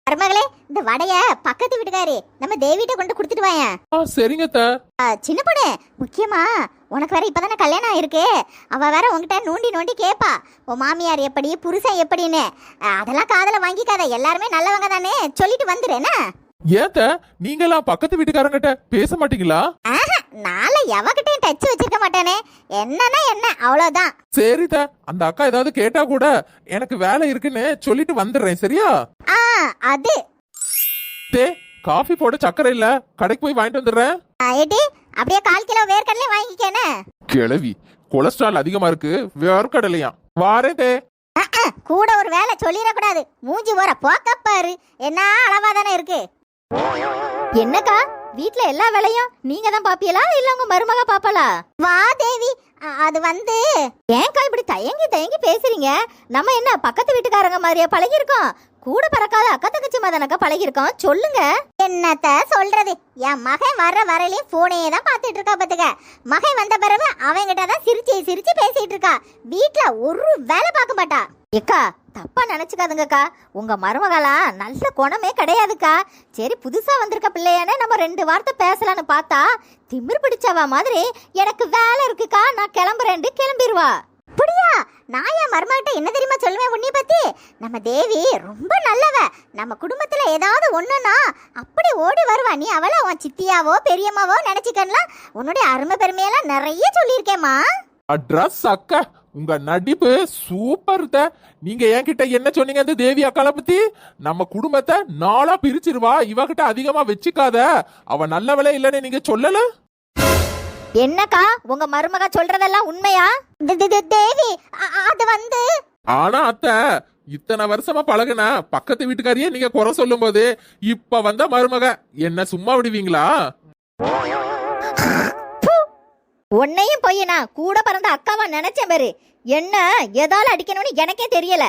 மருமகளே, இந்த வடைய பக்கத்து வீட்டுக்காரி நம்ம தேவிட்ட கொண்டு கொடுத்துட்டு வாயேன். சரிங்க அத்தை. சின்ன பொண்ணு, முக்கியமா உனக்கு வேற இப்பதானே கல்யாணம் ஆயிருக்கு. அவ வேற உன்கிட்ட நோண்டி நோண்டி கேப்பா, உன் மாமியார் எப்படி புருஷன் எப்படின்னு. அதெல்லாம் காதுல வாங்கிக்காத, எல்லாருமே நல்லவங்க தானே சொல்லிட்டு வந்துடுறேன்னா. ஏத்த நீங்களாம் பக்கத்து வீட்டுக்காரங்கிட்ட பேச மாட்டீங்களா? நாளை எவகிட்டையும் டச் வச்சிருக்க மாட்டானே, என்னன்னா என்ன அவ்வளவுதான். சரித, அந்த அக்கா ஏதாவது கேட்டா கூட எனக்கு வேலை இருக்குன்னு சொல்லிட்டு வந்துடுறேன், சரியா? அது தே, காஃபி போட சக்கரை இல்ல, கடைக்கு போய் வாங்கிட்டு வந்துடுறேன். ஏடி, அப்படியே 1/4 கிலோ வேர்க்கடலை வாங்கிக்கேனே. கிழவி, கொலஸ்ட்ரால் அதிகமா இருக்கு, வேர்க்கடலையா? வாரேன் தே. கூட ஒரு வேலை சொல்லிடக்கூடாது, மூஞ்சி போற போக்கப்பாரு, என்ன அளவா தானே இருக்கு. என்னக்கா, வீட்ல எல்லா வேலையும் நீங்க தான் பாப்பீங்களா இல்ல உங்க மருமக பாப்பாளா? வா தேவி, அது வந்து ஏன்க்கா இப்படி தயங்கி தயங்கி பேசுறீங்க? நம்ம என்ன பக்கத்து வீட்டுக்காரங்க மாதிரியா பழகிருக்கோம்? கூட பறக்காத அக்கா தங்கச்சி மதனக்கா பழகிருக்கோம். சொல்லுங்க. என்னத்த சொல்றது, என் மகன் வர்ற வரையிலே போனே தான் பாத்துட்டு இருக்கா பாத்துக்க. மகன் வந்த பிறகு அவங்கிட்ட தான் சிரிச்சு சிரிச்சு பேசிட்டு இருக்கா. வீட்டுல ஒரு வேலை பார்க்க மாட்டா. ஏக்கா, தப்பா நினைச்சுக்காதுங்கக்கா, உங்க மருமகளா நல்ல குணமே கிடையாதுக்கா. சரி, புதுசா வந்திருக்க பிள்ளையானே நம்ம 2 வார்த்தை பேசலான்னு பார்த்தா திமிர் பிடிச்சவா மாதிரி எனக்கு வேலை இருக்குக்கா, நான் கிளம்புறேன்ட்டு கிளம்பிடுவா. அப்படியா? நான் என் மருமகிட்ட என்ன தெரியுமா சொல்லுவேன் உன்னை பத்தி? நம்ம தேவி ரொம்ப நல்லவ, நம்ம குடும்பத்துல ஏதாவது ஒண்ணுன்னா அப்படி ஓடி வருவா. நீ அவளை உன் சித்தியாவோ பெரியம்மாவோ நினைச்சுக்கலாம். உன்னுடைய அருமை பெருமையெல்லாம் நிறைய சொல்லியிருக்கேம்மா. அட்ரஸ் அக்கா, உங்க நடிப்பு சூப்பர். நீங்க என்கிட்ட என்ன சொன்னீங்க அந்த தேவி அக்கால பத்தி? நம்ம குடும்பத்தை 4ஆ பிரிச்சிருவா, இவகிட்ட அதிகமா வச்சுக்காத, அவ நல்லவளே இல்லன்னு நீங்க சொல்லல. என்னக்கா, உங்க மருமக சொல்றதெல்லாம் உண்மையா? தேவி, அது வந்து. ஆனா அத்தை, இத்தனை வருஷமா பழகுன பக்கத்து வீட்டுக்காரியே நீங்க குறை சொல்லும் போது இப்ப வந்த மருமக என்ன சும்மா விடுவீங்களா? உன்னையும் பொய்யனா கூட பிறந்த அக்காவா நினைச்சேன் பாரு. என்ன எதால அடிக்கணும்னு எனக்கே தெரியல.